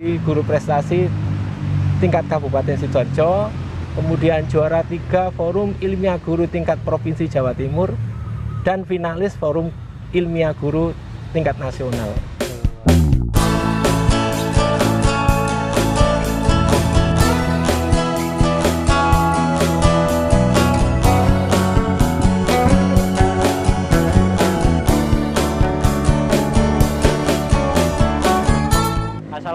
Guru prestasi tingkat Kabupaten Sidoarjo, kemudian juara 3 Forum Ilmiah Guru tingkat Provinsi Jawa Timur, dan finalis Forum Ilmiah Guru tingkat nasional.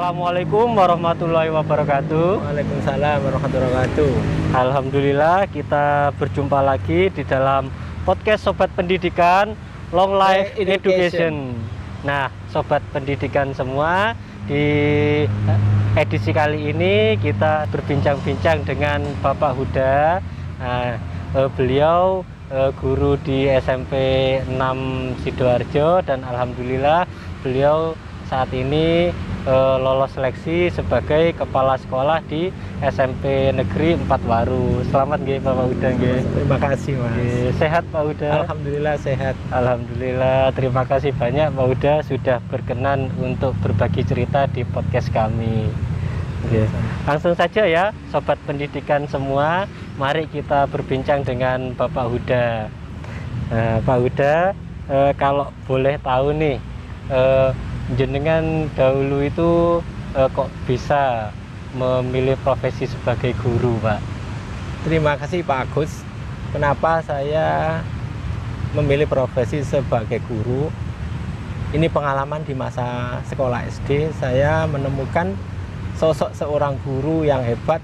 Assalamualaikum warahmatullahi wabarakatuh. Waalaikumsalam warahmatullahi wabarakatuh. Alhamdulillah kita berjumpa lagi di dalam podcast Sobat Pendidikan Long Life Education. Nah, Sobat Pendidikan semua, di edisi kali ini kita berbincang-bincang dengan Bapak Huda. Nah, beliau guru di SMP 6 Sidoarjo, dan alhamdulillah beliau saat ini lolos seleksi sebagai kepala sekolah di SMP Negeri 4 Waru. Selamat nggih Bapak Huda nggih. Terima kasih Mas. Sehat Pak Huda? Alhamdulillah sehat. Alhamdulillah, terima kasih banyak Pak Huda sudah berkenan untuk berbagi cerita di podcast kami. Langsung saja ya Sobat Pendidikan semua, mari kita berbincang dengan Bapak Huda. Pak Huda, kalau boleh tahu nih, jenengan dahulu itu kok bisa memilih profesi sebagai guru, Pak? Terima kasih Pak Agus. Kenapa saya memilih profesi sebagai guru? Ini pengalaman di masa sekolah SD, saya menemukan sosok seorang guru yang hebat,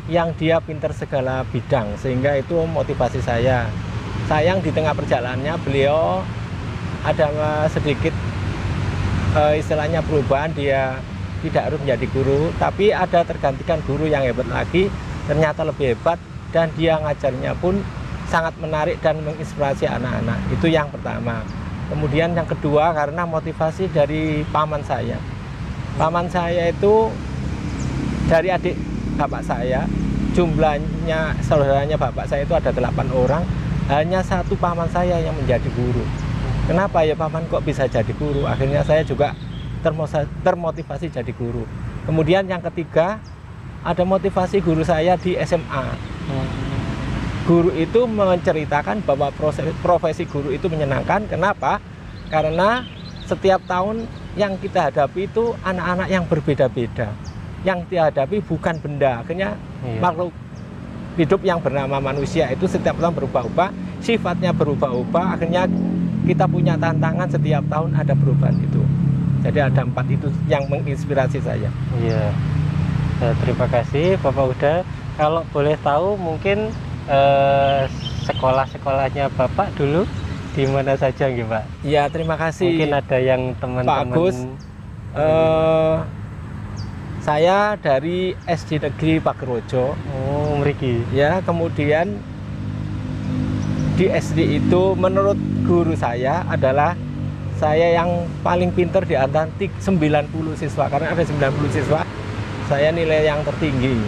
yang dia pintar segala bidang, sehingga itu motivasi saya. Sayang di tengah perjalanannya beliau ada sedikit istilahnya perubahan, dia tidak harus menjadi guru, tapi ada tergantikan guru yang hebat lagi, ternyata lebih hebat, dan dia ngajarnya pun sangat menarik dan menginspirasi anak-anak. Itu yang pertama. Kemudian yang kedua, karena motivasi dari paman saya. Paman saya itu dari adik bapak saya, jumlahnya saudaranya bapak saya itu ada 8 orang, hanya satu paman saya yang menjadi guru. Kenapa ya paman kok bisa jadi guru? Akhirnya saya juga termotivasi jadi guru. Kemudian yang ketiga, ada motivasi guru saya di SMA. Guru itu menceritakan bahwa profesi guru itu menyenangkan. Kenapa? Karena setiap tahun yang kita hadapi itu anak-anak yang berbeda-beda. Yang dihadapi bukan benda. Akhirnya makhluk hidup yang bernama manusia itu setiap tahun berubah-ubah, sifatnya berubah-ubah. Akhirnya kita punya tantangan setiap tahun, ada perubahan itu. Jadi ada 4 itu yang menginspirasi saya. Iya. Terima kasih Bapak Huda. Kalau boleh tahu mungkin sekolah-sekolahnya Bapak dulu di mana saja nggih, Pak? Iya, terima kasih. Mungkin ada yang teman-teman. Pak Agus, saya dari SD Negeri Pagerwojo. Oh, mriki. Ya, kemudian di SD itu menurut guru saya adalah saya yang paling pintar di antara 90 siswa, karena ada 90 siswa, saya nilai yang tertinggi.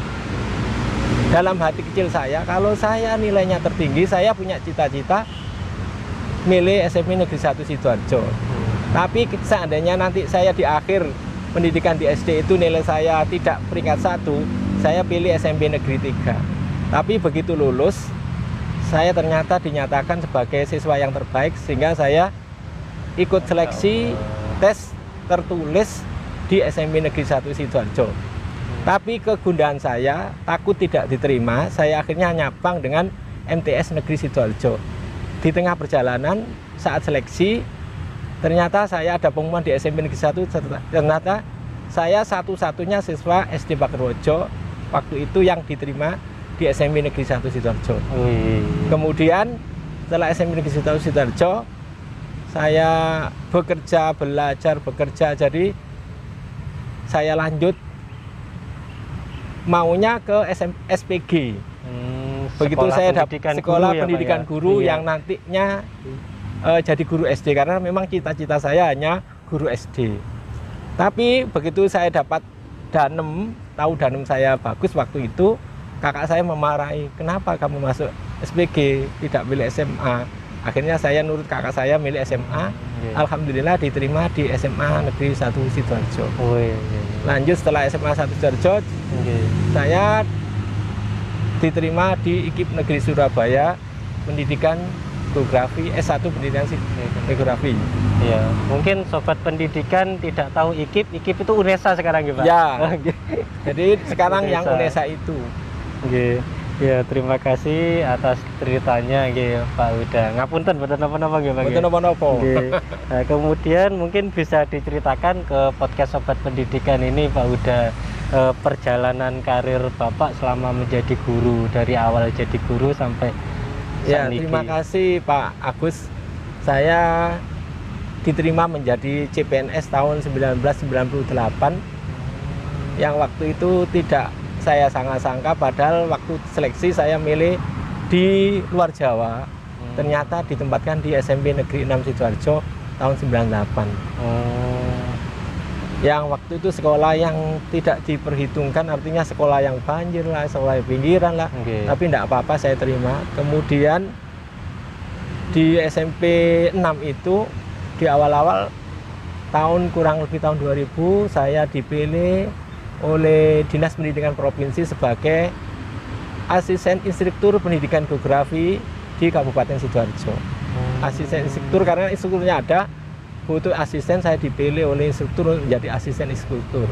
Dalam hati kecil saya, kalau saya nilainya tertinggi, saya punya cita-cita milih SMP Negeri 1 Sidoarjo. Tapi seandainya nanti saya di akhir pendidikan di SD itu nilai saya tidak peringkat 1, saya pilih SMP Negeri 3. Tapi begitu lulus, saya ternyata dinyatakan sebagai siswa yang terbaik, sehingga saya ikut seleksi tes tertulis di SMP Negeri 1 Sidoarjo. Tapi kegundahan saya, takut tidak diterima, saya akhirnya nyabang dengan MTS Negeri Sidoarjo. Di tengah perjalanan saat seleksi, ternyata saya ada pengumuman di SMP Negeri 1, ternyata saya satu-satunya siswa SD Pagerwojo waktu itu yang diterima di SMP Negeri 1 Sidoarjo. Kemudian setelah SMP Negeri 1 Sidoarjo, saya bekerja, belajar, bekerja. Jadi saya lanjut maunya ke SPG. Begitu saya dapat sekolah pendidikan guru yang nantinya jadi guru SD, karena memang cita-cita saya hanya guru SD. Tapi begitu saya dapat danem, tahu danem saya bagus waktu itu, kakak saya memarahi, kenapa kamu masuk SPG, tidak pilih SMA? Akhirnya saya nurut kakak saya milih SMA. Iya. Alhamdulillah diterima di SMA Negeri 1 Sidoarjo. Oh iya, iya. Lanjut setelah SMA 1 Sidoarjo, Iya. saya diterima di IKIP Negeri Surabaya, pendidikan geografi S1 pendidikan geografi. Iya, mungkin sobat pendidikan tidak tahu IKIP. IKIP itu UNESA sekarang ya, Pak? Ya. Oke. Jadi sekarang yang UNESA. UNESA itu. Oke. Ya, terima kasih atas ceritanya nggih Pak Huda. Ngapunten mboten napa-napa nggih Pak. Mboten napa-napa. Nggih. Nah, kemudian mungkin bisa diceritakan ke podcast sobat pendidikan ini Pak Huda, perjalanan karir Bapak selama menjadi guru, dari awal jadi guru sampai Ya, saniki. terima kasih Pak Agus. Saya diterima menjadi CPNS tahun 1998 yang waktu itu tidak saya sangka-sangka, padahal waktu seleksi saya milih di luar Jawa. Ternyata ditempatkan di SMP Negeri 6 Sidoarjo tahun 98. Yang waktu itu sekolah yang tidak diperhitungkan, artinya sekolah yang banjir lah, sekolah yang pinggiran lah. Oke. Tapi tidak apa-apa, saya terima. Kemudian di SMP 6 itu di awal-awal tahun kurang lebih tahun 2000 saya dipilih oleh Dinas Pendidikan Provinsi sebagai asisten instruktur pendidikan geografi di Kabupaten Sidoarjo. Asisten instruktur karena instrukturnya ada, butuh asisten, saya dipilih oleh instruktur menjadi asisten instruktur.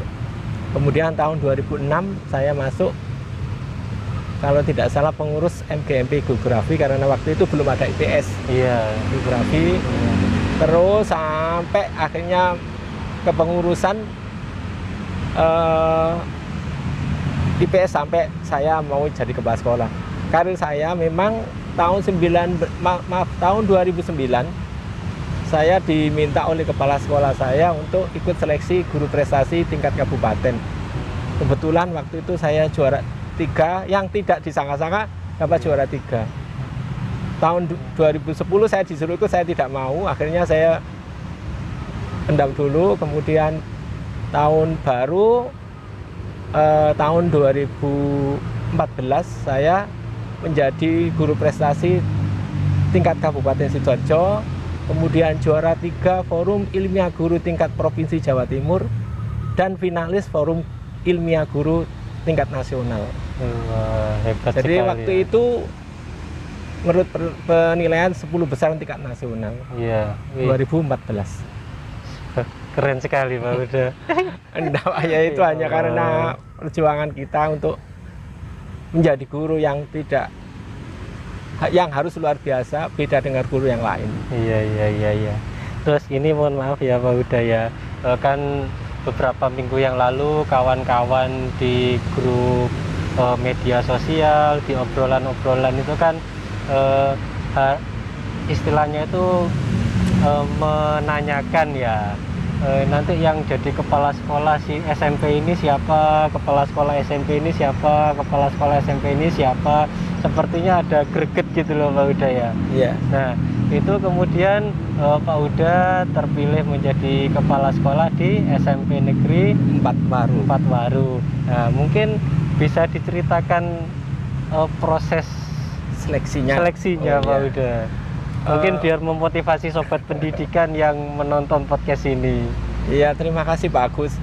Kemudian tahun 2006 saya masuk, kalau tidak salah, pengurus MGMP geografi karena waktu itu belum ada IPS. Iya. Geografi. Terus sampai akhirnya kepengurusan IPS sampai saya mau jadi kepala sekolah. Karir saya memang tahun 2009 saya diminta oleh kepala sekolah saya untuk ikut seleksi guru prestasi tingkat kabupaten. Kebetulan waktu itu saya juara 3, yang tidak disangka-sangka dapat juara 3. Tahun 2010 saya disuruh ikut, saya tidak mau, akhirnya saya pendam dulu. Kemudian tahun baru tahun 2014 saya menjadi guru prestasi tingkat Kabupaten Sidoarjo, kemudian juara 3 Forum Ilmiah Guru tingkat Provinsi Jawa Timur, dan finalis Forum Ilmiah Guru tingkat nasional. Wah, hebat Jadi sekali, waktu ya. itu menurut penilaian 10 besar tingkat nasional. Iya. 2014. Keren sekali Pak Huda. Enggak, ya itu hanya karena perjuangan kita untuk menjadi guru yang harus luar biasa, beda dengan guru yang lain. Iya. Terus ini mohon maaf ya Pak Huda ya, kan beberapa minggu yang lalu kawan-kawan di grup media sosial, di obrolan-obrolan itu kan istilahnya itu menanyakan ya, nanti yang jadi kepala sekolah si SMP ini siapa, kepala sekolah SMP ini siapa, kepala sekolah SMP ini siapa. Sepertinya ada greget gitu loh Pak Huda ya. Iya. Nah itu kemudian Pak Huda terpilih menjadi kepala sekolah di SMP Negeri 4 Waru. Nah mungkin bisa diceritakan proses seleksinya. Pak iya. Huda. Mungkin biar memotivasi sobat pendidikan yang menonton podcast ini. Iya, terima kasih Pak Agus.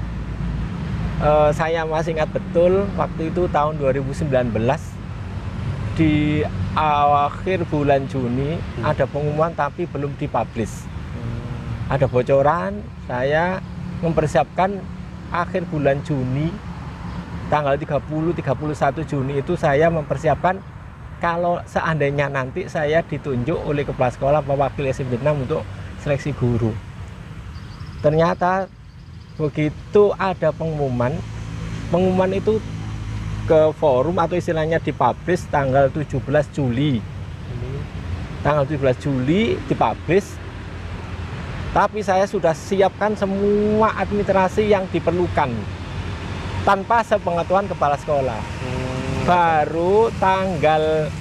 Saya masih ingat betul waktu itu tahun 2019 di akhir bulan Juni ada pengumuman tapi belum dipublish. Ada bocoran, saya mempersiapkan akhir bulan Juni tanggal 30-31 Juni itu saya mempersiapkan kalau seandainya nanti saya ditunjuk oleh kepala sekolah mewakili SMP 6 untuk seleksi guru. Ternyata begitu ada pengumuman itu ke forum atau istilahnya dipublish tanggal 17 Juli. Tanggal 17 Juli dipublish. Tapi saya sudah siapkan semua administrasi yang diperlukan tanpa sepengetahuan kepala sekolah. Baru tanggal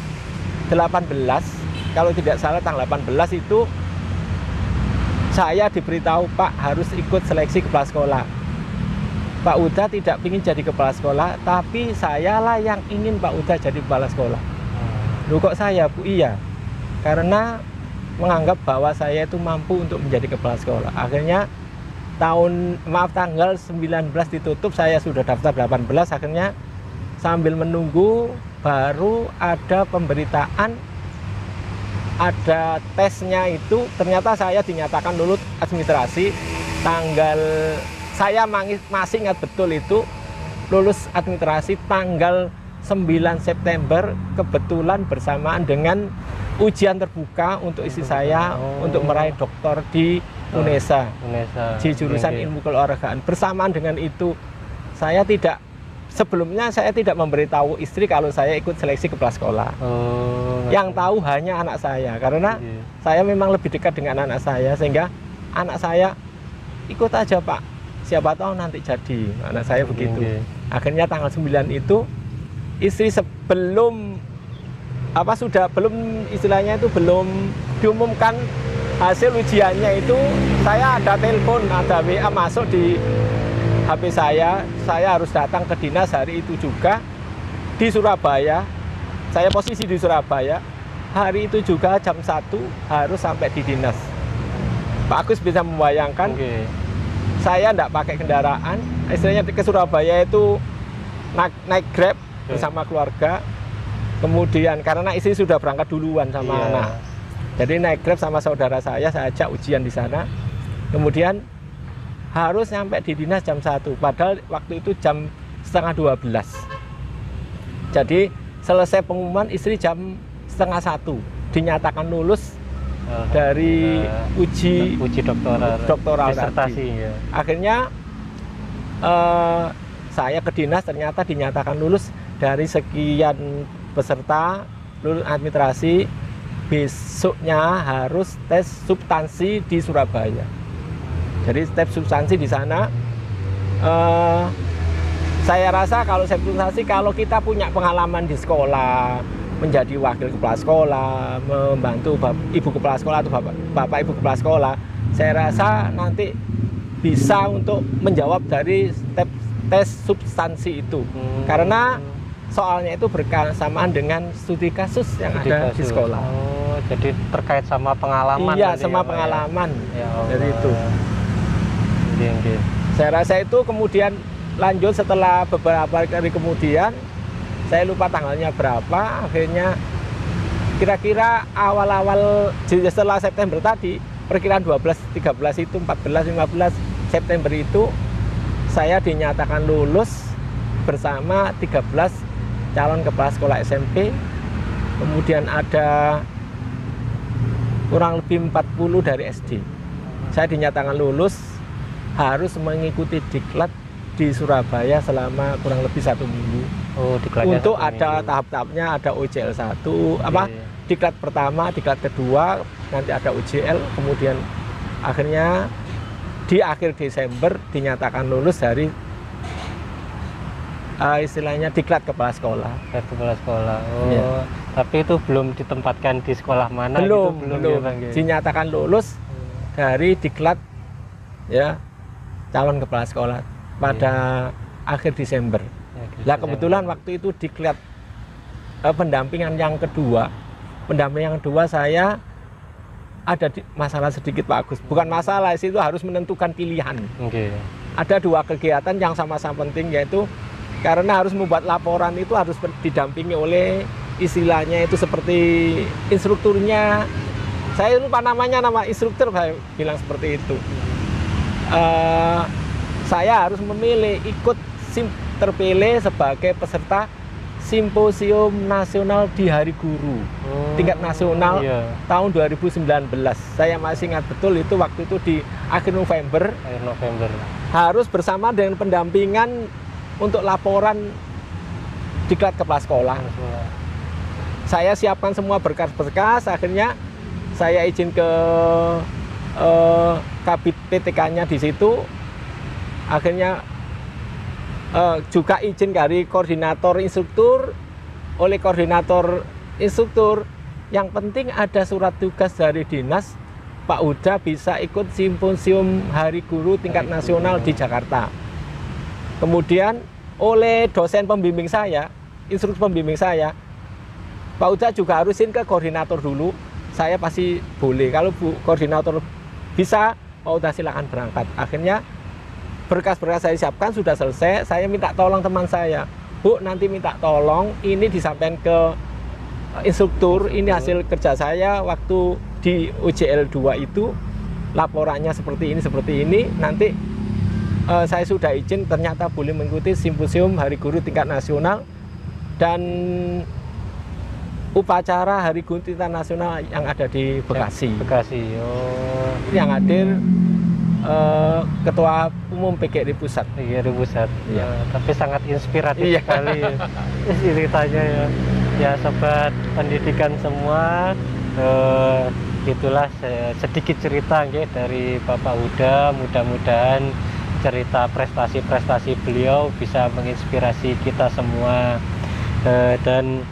18, kalau tidak salah tanggal 18 itu saya diberitahu Pak harus ikut seleksi kepala sekolah. Pak Huda tidak ingin jadi kepala sekolah, tapi sayalah yang ingin Pak Huda jadi kepala sekolah. Loh kok saya Bu? Iya, karena menganggap bahwa saya itu mampu untuk menjadi kepala sekolah. Akhirnya tanggal 19 ditutup, saya sudah daftar 18. Akhirnya sambil menunggu baru ada pemberitaan, ada tesnya itu, ternyata saya dinyatakan lulus administrasi. Saya masih ingat betul itu, lulus administrasi tanggal 9 September, kebetulan bersamaan dengan ujian terbuka untuk istri saya untuk meraih doktor di UNESA di jurusan ilmu keolahragaan. Bersamaan dengan itu, sebelumnya saya tidak memberitahu istri kalau saya ikut seleksi kepala sekolah. Yang tahu hanya anak saya, karena saya memang lebih dekat dengan anak saya, sehingga anak saya ikut aja Pak, siapa tahu nanti jadi. Anak saya begitu. Akhirnya tanggal 9 itu, istri belum diumumkan hasil ujiannya itu, saya ada telepon, ada WA masuk di HP saya harus datang ke dinas hari itu juga di Surabaya. Saya posisi di Surabaya, hari itu juga jam 1 harus sampai di dinas. Pak Agus bisa membayangkan, saya tidak pakai kendaraan, istilahnya ke Surabaya itu naik Grab bersama keluarga. Kemudian karena istri sudah berangkat duluan sama anak, jadi naik Grab sama saudara saya ajak ujian di sana. Kemudian harus sampai di dinas jam 1, padahal waktu itu jam setengah 12. Jadi selesai pengumuman, istri jam setengah 1 dinyatakan lulus dari uji doktoral tadi. Akhirnya saya ke dinas, ternyata dinyatakan lulus dari sekian peserta lulus administrasi. Besoknya harus tes substansi di Surabaya. Jadi tes substansi di sana, saya rasa kalau substansi, kalau kita punya pengalaman di sekolah, menjadi wakil kepala sekolah, membantu ibu kepala sekolah atau bapak ibu kepala sekolah, saya rasa nanti bisa untuk menjawab dari tes substansi itu. Karena soalnya itu bersamaan dengan studi kasus yang ada di sekolah. Jadi terkait sama pengalaman. Iya, sama pengalaman dari itu. Saya rasa itu kemudian lanjut setelah beberapa hari kemudian, saya lupa tanggalnya berapa, akhirnya kira-kira awal-awal setelah September tadi, perkiraan 12, 13 itu, 14, 15 September itu, saya dinyatakan lulus bersama 13 calon kepala sekolah SMP. Kemudian ada kurang lebih 40 dari SD. Saya dinyatakan lulus, harus mengikuti diklat di Surabaya selama kurang lebih 1 minggu. Untuk ada tahap-tahapnya, ada OJL 1, diklat pertama, diklat kedua, nanti ada UJL, kemudian akhirnya di akhir Desember dinyatakan lulus dari istilahnya diklat kepala sekolah. Kepala sekolah. Tapi itu belum ditempatkan di sekolah mana? Belum. Ya, Bang, ya? Dinyatakan lulus dari diklat ya calon kepala sekolah pada akhir Desember. Nah, kebetulan waktu itu diklat pendampingan yang kedua. Pendampingan yang kedua saya ada masalah sedikit Pak Agus. Bukan masalah, itu harus menentukan pilihan. Ada 2 kegiatan yang sama-sama penting, yaitu karena harus membuat laporan itu harus didampingi oleh istilahnya itu seperti instrukturnya. Saya lupa namanya, nama instruktur saya bilang seperti itu. Saya harus memilih terpilih sebagai peserta Simposium Nasional di Hari Guru tingkat nasional tahun 2019. Saya masih ingat betul itu, waktu itu di akhir November. Harus bersama dengan pendampingan untuk laporan diklat kepala sekolah. Saya siapkan semua berkas-berkas, akhirnya saya izin ke Kabid PTK-nya di situ. Akhirnya juga izin dari koordinator instruktur. Oleh koordinator instruktur, yang penting ada surat tugas dari dinas, Pak Huda bisa ikut simposium Hari Guru tingkat nasional di Jakarta. Kemudian oleh dosen pembimbing saya, instruktur pembimbing saya, Pak Huda juga harusin ke koordinator dulu, saya pasti boleh. Kalau Bu Koordinator bisa, oh udah silakan berangkat. Akhirnya berkas-berkas saya siapkan sudah selesai. Saya minta tolong teman saya, Bu, nanti minta tolong ini disampaikan ke instruktur. Ini hasil kerja saya waktu di UJL 2 itu, laporannya seperti ini. Nanti saya sudah izin, ternyata boleh mengikuti simposium Hari Guru tingkat nasional dan upacara Hari Guru tingkat nasional yang ada di Bekasi. Oh. Yang hadir Ketua Umum PGRI Pusat. PGRI Pusat. Iya. Tapi sangat inspiratif Iya. sekali ceritanya ya. Ya sobat pendidikan semua, itulah sedikit cerita dari Bapak Huda. Mudah-mudahan cerita prestasi-prestasi beliau bisa menginspirasi kita semua. Dan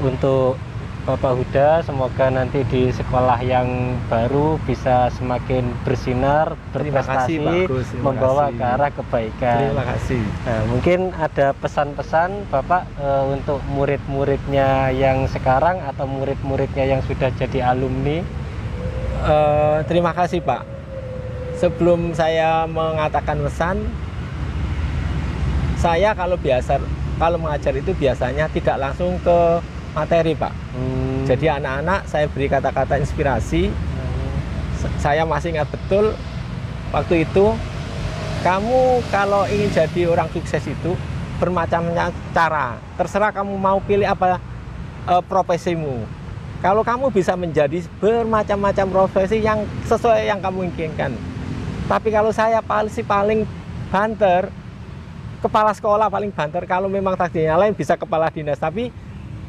untuk Bapak Huda, semoga nanti di sekolah yang baru bisa semakin bersinar, berprestasi, membawa ke arah kebaikan. Terima kasih. Nah, mungkin ada pesan-pesan Bapak untuk murid-muridnya yang sekarang atau murid-muridnya yang sudah jadi alumni. Terima kasih Pak. Sebelum saya mengatakan pesan, saya kalau mengajar itu biasanya tidak langsung ke materi Pak. Jadi anak-anak saya beri kata-kata inspirasi. Saya masih ingat betul waktu itu, kamu kalau ingin jadi orang sukses itu bermacam-macam cara. Terserah kamu mau pilih apa profesimu. Kalau kamu bisa menjadi bermacam-macam profesi yang sesuai yang kamu inginkan. Tapi kalau saya paling banter, kepala sekolah paling banter. Kalau memang takdirnya lain bisa kepala dinas, tapi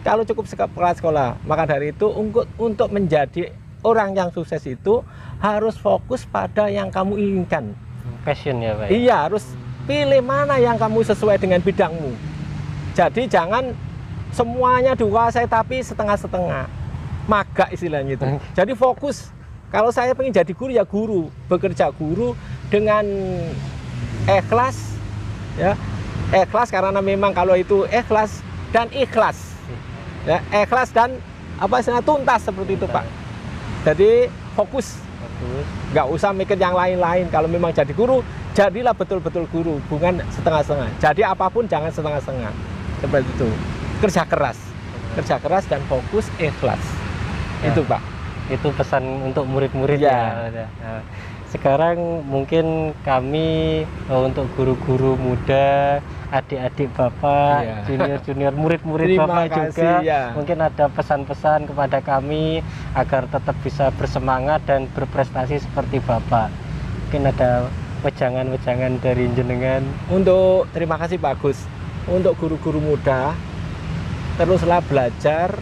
kalau cukup kepala sekolah. Maka dari itu untuk menjadi orang yang sukses itu harus fokus pada yang kamu inginkan. Passion ya Pak? Iya, harus pilih mana yang kamu sesuai dengan bidangmu. Jadi jangan semuanya dikuasai tapi setengah-setengah. Maga istilahnya itu. Jadi fokus. Kalau saya pengen jadi guru ya guru, bekerja guru dengan ikhlas, ya ikhlas karena memang kalau itu ikhlas dan ikhlas. Ya, ikhlas dan tuntas seperti itu Pak. Jadi fokus, nggak usah mikir yang lain-lain. Kalau memang jadi guru, jadilah betul-betul guru, bukan setengah-setengah. Jadi apapun jangan setengah-setengah. Seperti itu. Kerja keras dan fokus, ikhlas. Ya, itu Pak. Itu pesan untuk murid-murid ya. Nah, sekarang mungkin kami untuk guru-guru muda, adik-adik Bapak, junior-junior, murid-murid Bapak juga, mungkin ada pesan-pesan kepada kami agar tetap bisa bersemangat dan berprestasi seperti Bapak. Mungkin ada wejangan-wejangan dari jenengan. Terima kasih Pak Agus. Untuk guru-guru muda, teruslah belajar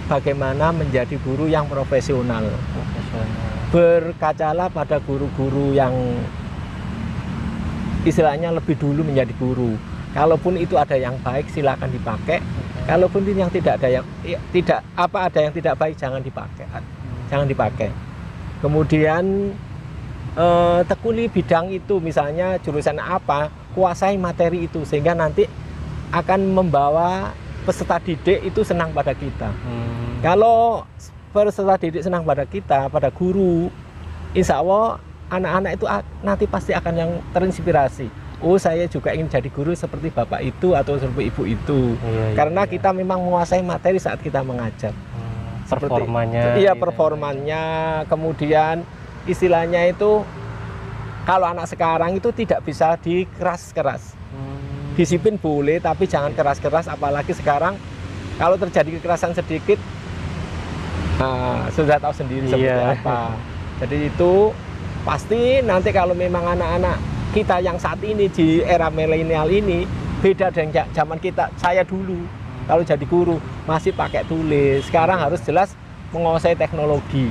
bagaimana menjadi guru yang profesional. Berkacalah pada guru-guru yang istilahnya lebih dulu menjadi guru. Kalaupun itu ada yang baik silakan dipakai. Kalaupun itu yang tidak ada yang ada yang tidak baik jangan dipakai. Kemudian tekuni bidang itu, misalnya jurusan apa, kuasai materi itu sehingga nanti akan membawa peserta didik itu senang pada kita. Kalau peserta didik senang pada kita, pada guru, insya Allah anak-anak itu nanti pasti akan yang terinspirasi. Oh, saya juga ingin jadi guru seperti bapak itu atau seperti ibu itu. Karena kita memang menguasai materi saat kita mengajar. Performanya. Kemudian istilahnya itu kalau anak sekarang itu tidak bisa dikeras-keras. Disiplin boleh, tapi jangan keras-keras. Apalagi sekarang kalau terjadi kekerasan sedikit, sudah tahu sendiri seperti apa. Jadi itu pasti nanti kalau memang anak-anak kita yang saat ini di era milenial ini beda dengan zaman kita. Saya dulu kalau jadi guru masih pakai tulis. Sekarang harus jelas menguasai teknologi.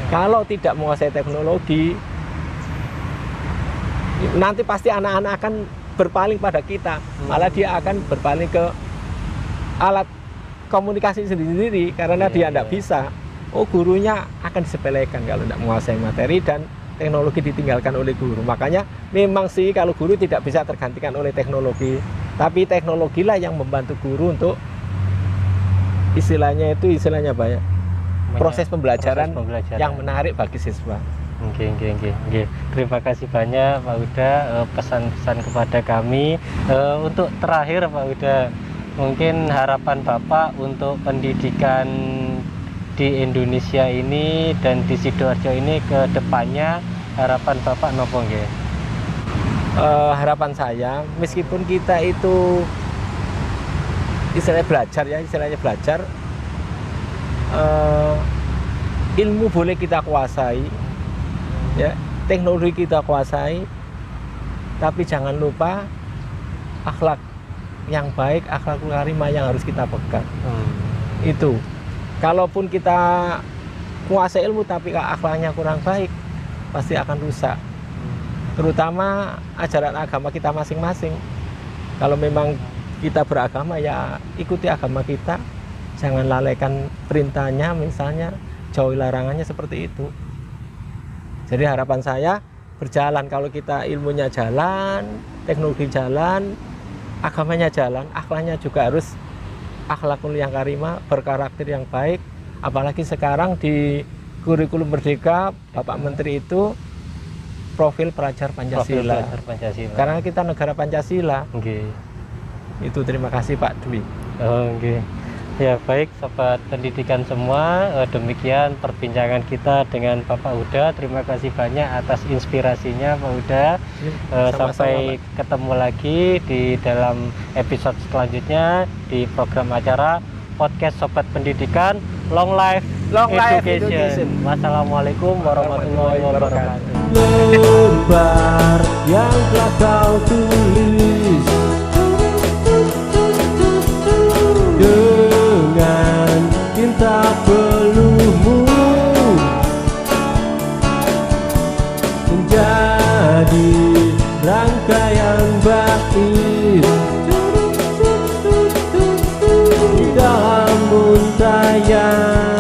Kalau tidak menguasai teknologi, nanti pasti anak-anak akan berpaling pada kita. Malah dia akan berpaling ke alat komunikasi sendiri karena dia tidak bisa. Oh, gurunya akan disepelekan kalau tidak menguasai materi dan teknologi ditinggalkan oleh guru. Makanya memang sih kalau guru tidak bisa tergantikan oleh teknologi, tapi teknologilah yang membantu guru untuk istilahnya banyak proses pembelajaran pembelajaran yang menarik bagi siswa. Oke. Terima kasih banyak Pak Huda, pesan-pesan kepada kami. Untuk terakhir Pak Huda, mungkin harapan Bapak untuk pendidikan di Indonesia ini dan di Sidoarjo ini ke depannya, harapan Bapak nopo nggih? Harapan saya, meskipun kita itu istilahnya belajar, ilmu boleh kita kuasai, ya, teknologi kita kuasai, tapi jangan lupa akhlak yang baik, akhlak karimah yang harus kita pegang. Itu, kalaupun kita kuasai ilmu tapi akhlaknya kurang baik, pasti akan rusak. Terutama ajaran agama kita masing-masing. Kalau memang kita beragama, ya ikuti agama kita, jangan lalaikan perintahnya, misalnya jauhi larangannya, seperti itu. Jadi harapan saya berjalan, kalau kita ilmunya jalan, teknologi jalan, agamanya jalan, akhlaknya juga harus akhlakul yang karimah, berkarakter yang baik. Apalagi sekarang di kurikulum Merdeka, Bapak Menteri itu profil pelajar Pancasila. Karena kita negara Pancasila. Itu, terima kasih Pak Dwi. Ya baik, sobat pendidikan semua, demikian perbincangan kita dengan Bapak Huda. Terima kasih banyak atas inspirasinya Pak Huda. Sampai ketemu lagi di dalam episode selanjutnya di program acara podcast Sobat Pendidikan Long Life Education. Wassalamualaikum warahmatullahi wabarakatuh. Lembar yang telah kau tulis dengan tinta peluhmu menjadi rangkaian bait dalam untayan